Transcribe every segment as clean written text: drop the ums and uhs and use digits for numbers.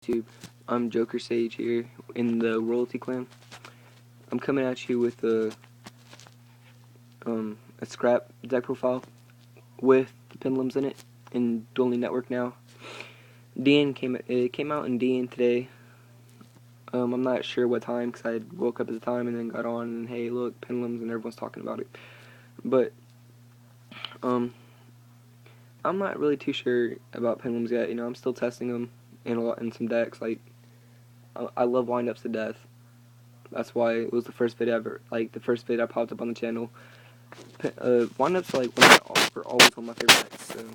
YouTube. I'm Joker Sage here in the Royalty Clan. I'm coming at you with a scrap deck profile with the pendulums in it in Dueling Network now. It came out in DN today. I'm not sure what time because I woke up at the time and then got on and hey look, pendulums, and everyone's talking about it. But I'm not really too sure about pendulums yet. You know, I'm still testing them in some decks. Like I love windups to death. That's why it was the first vid ever. Like the first vid I popped up on the channel. Windups are like were always one of my favorite decks. So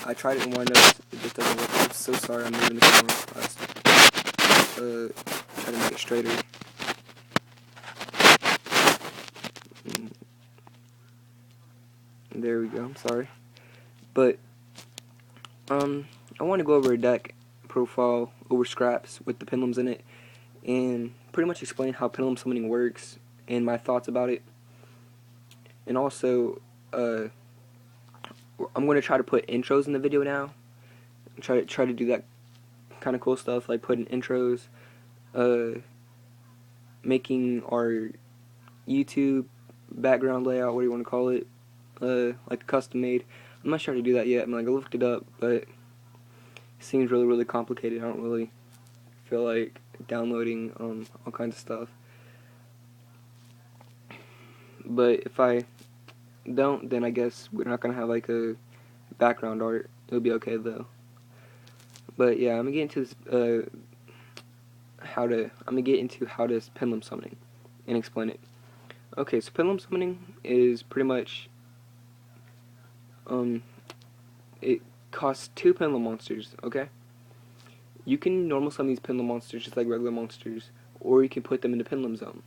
I tried it in windups. It just doesn't work. I'm so sorry. I'm moving the camera fast. Try to make it straighter. There we go. I'm sorry, but I want to go over a deck profile over scraps with the pendulums in it, and pretty much explain how pendulum summoning works and my thoughts about it. And also, I'm going to try to put intros in the video now. Try to do that kind of cool stuff like putting intros, making our YouTube background layout, what do you want to call it, like custom made. I'm not sure how to do that yet. I looked it up, but it seems really complicated. I don't really feel like downloading all kinds of stuff. But if I don't, then I guess we're not gonna have like a background art. It'll be okay though. But yeah, I'm gonna get into this, how to pendulum summoning and explain it. Okay, so pendulum summoning is pretty much it costs 2 pendulum monsters. Okay, you can normal summon these pendulum monsters just like regular monsters, or you can put them in the pendulum zone.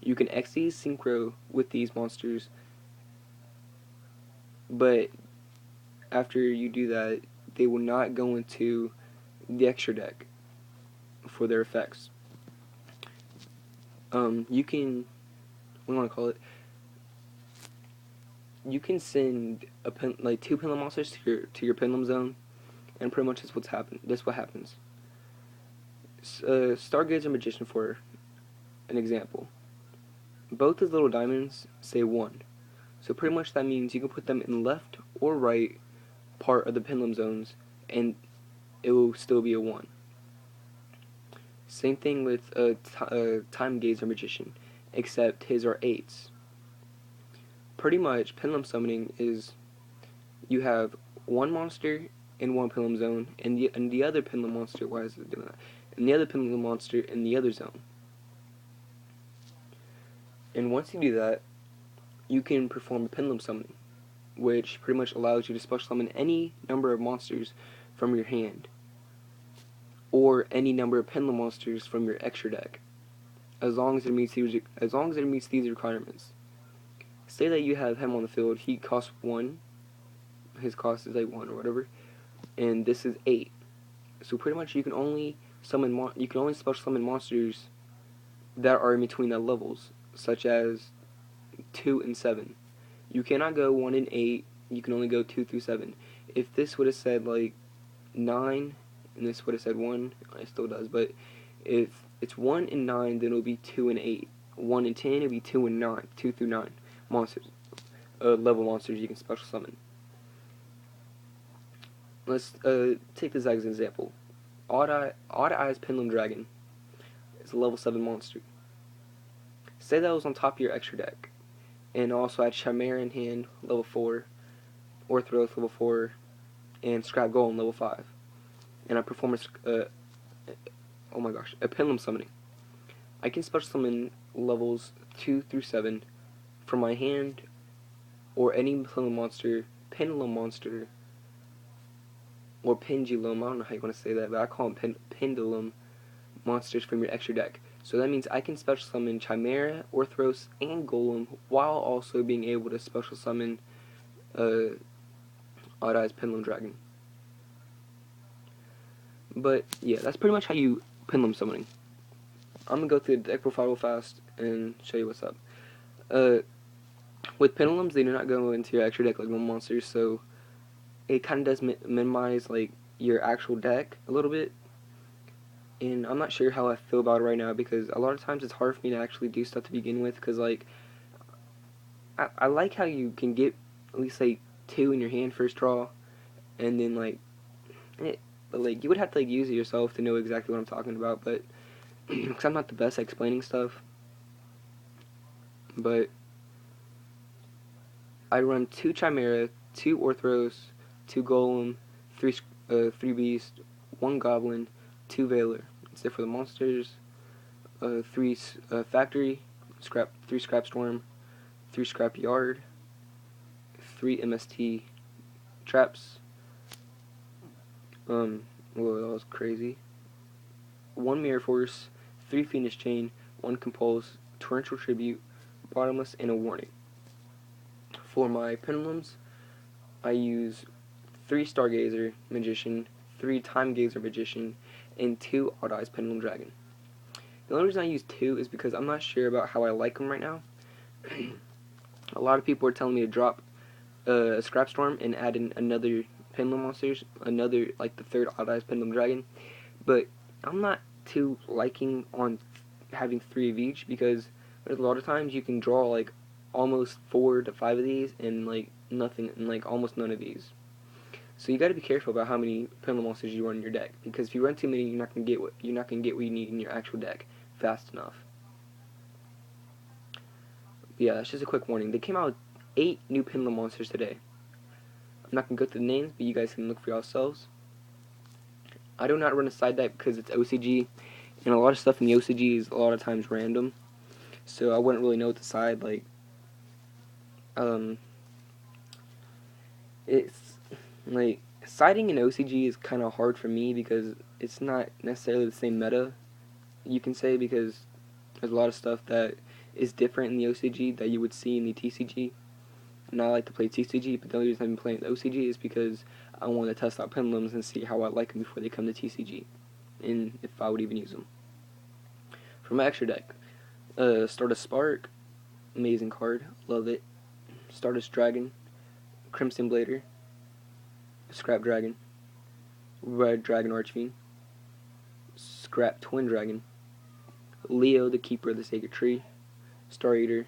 You can XD synchro with these monsters, but after you do that, they will not go into the extra deck for their effects. You can, what do you want to call it? You can send like 2 pendulum monsters to your pendulum zone, and pretty much that's what happens. Stargazer Magician, for an example. Both his little diamonds say 1. So pretty much that means you can put them in left or right part of the pendulum zones and it will still be a 1. Same thing with Time Gazer Magician, except his are 8s. Pretty much pendulum summoning is you have 1 monster in 1 pendulum zone and the other pendulum monster, why is it doing that? And the other pendulum monster in the other zone. And once you do that, you can perform a pendulum summoning, which pretty much allows you to special summon any number of monsters from your hand, or any number of pendulum monsters from your extra deck, as long as it meets these requirements. Say that you have him on the field, he costs 1, his cost is like 1 or whatever, and this is 8. So pretty much you can only special summon monsters that are in between the levels, such as 2 and 7. You cannot go 1 and 8. You can only go 2 through 7. If this would have said like 9 and this would have said 1, it still does. But if it's 1 and 9, then it'll be 2 and 8. 1 and 10, it'll be 2 and 9. 2 through 9 monsters, level monsters you can special summon. Let's take this as an example. Odd Eyes Pendulum Dragon is a level 7 monster. Say that was on top of your extra deck, and also had Chimera in hand, level 4, Orthros, level 4, and Scrap Golem, level 5. And I perform a pendulum summoning. I can special summon levels 2 through 7 from my hand, or any pendulum monster, or pendulum, I don't know how you want to say that, but I call them pendulum monsters from your extra deck. So that means I can special summon Chimera, Orthros, and Golem, while also being able to special summon Odd Eyes Pendulum Dragon. But yeah, that's pretty much how you pendulum summoning. I'm gonna go through the deck profile real fast and show you what's up. With pendulums, they do not go into your extra deck like normal monsters, so it kind of does minimize like your actual deck a little bit. and I'm not sure how I feel about it right now, because a lot of times it's hard for me to actually do stuff to begin with, because like I like how you can get at least like 2 in your hand first draw, and then like but like you would have to like use it yourself to know exactly what I'm talking about, but because I'm not the best at explaining stuff. But I run 2 Chimera, 2 Orthros, 2 Golem, 3 Beast, 1 Goblin, 2 Veiler. That's it for the monsters. 3 Factory, 3 Scrap Storm, 3 Scrap Yard, 3 MST Traps. Whoa, that was crazy. 1 Mirror Force, 3 Phoenix Chain, 1 Compulse, Torrential Tribute, Bottomless, and a Warning. For my Pendulums, I use 3 Stargazer Magician, 3 Time Gazer Magician, and 2 Odd Eyes Pendulum Dragon. The only reason I use 2 is because I'm not sure about how I like them right now. A lot of people are telling me to drop a Scrap Storm and add in another Pendulum Monsters, another, like the 3rd Odd Eyes Pendulum Dragon, but I'm not too liking on having 3 of each, because there's a lot of times you can draw like almost 4 to 5 of these and like nothing, and like almost none of these. So you got to be careful about how many Pendulum Monsters you run in your deck, because if you run too many, you're not gonna get what you need in your actual deck fast enough. But yeah, that's just a quick warning. They came out with 8 new Pendulum Monsters today. I'm not gonna go through the names, but you guys can look for yourselves. I do not run a side deck because it's OCG, and a lot of stuff in the OCG is a lot of times random, so I wouldn't really know what to side. Like, it's like siding in OCG is kind of hard for me because it's not necessarily the same meta, you can say, because there's a lot of stuff that is different in the OCG that you would see in the TCG. And I like to play TCG, but the only reason I've been playing the OCG is because I want to test out Pendulums and see how I like them before they come to TCG, and if I would even use them. For my extra deck, Stardust Spark, amazing card, love it. Stardust Dragon, Crimson Blader, Scrap Dragon, Red Dragon Archfiend, Scrap Twin Dragon, Leo, the Keeper of the Sacred Tree, Star Eater.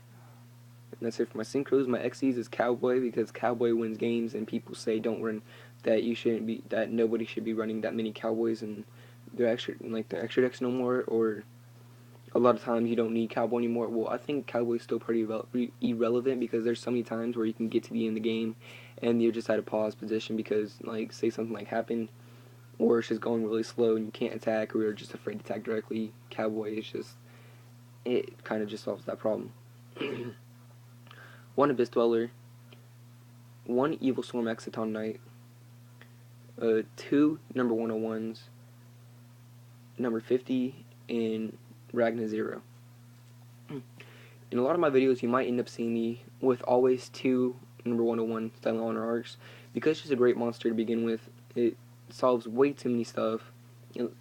And that's it for my synchros. My XEs is Cowboy, because Cowboy wins games, and people say don't run that nobody should be running that many Cowboys and their extra decks no more, or a lot of times you don't need Cowboy anymore. Well, I think Cowboy's still pretty irrelevant, because there's so many times where you can get to the end of the game and you're just at a pause position because, like, say something like happened, or it's just going really slow and you can't attack, or you're just afraid to attack directly. Cowboy is just, it kind of just solves that problem. 1 Abyss Dweller, 1 Evil Storm Exciton Knight, 2 number 101s, number 50, and Ragna 0. In a lot of my videos, you might end up seeing me with always 2 number 101 Styling Honor Arcs, because it's just a great monster to begin with. It solves way too many stuff. It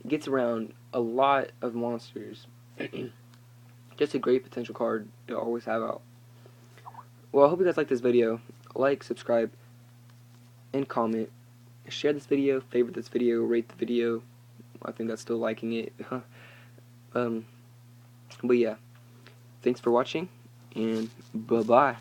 gets around a lot of monsters. Just a great potential card to always have out. Well, I hope you guys like this video. Like, subscribe, and comment. Share this video, favorite this video, rate the video. I think that's still liking it. But yeah, thanks for watching, and bye-bye.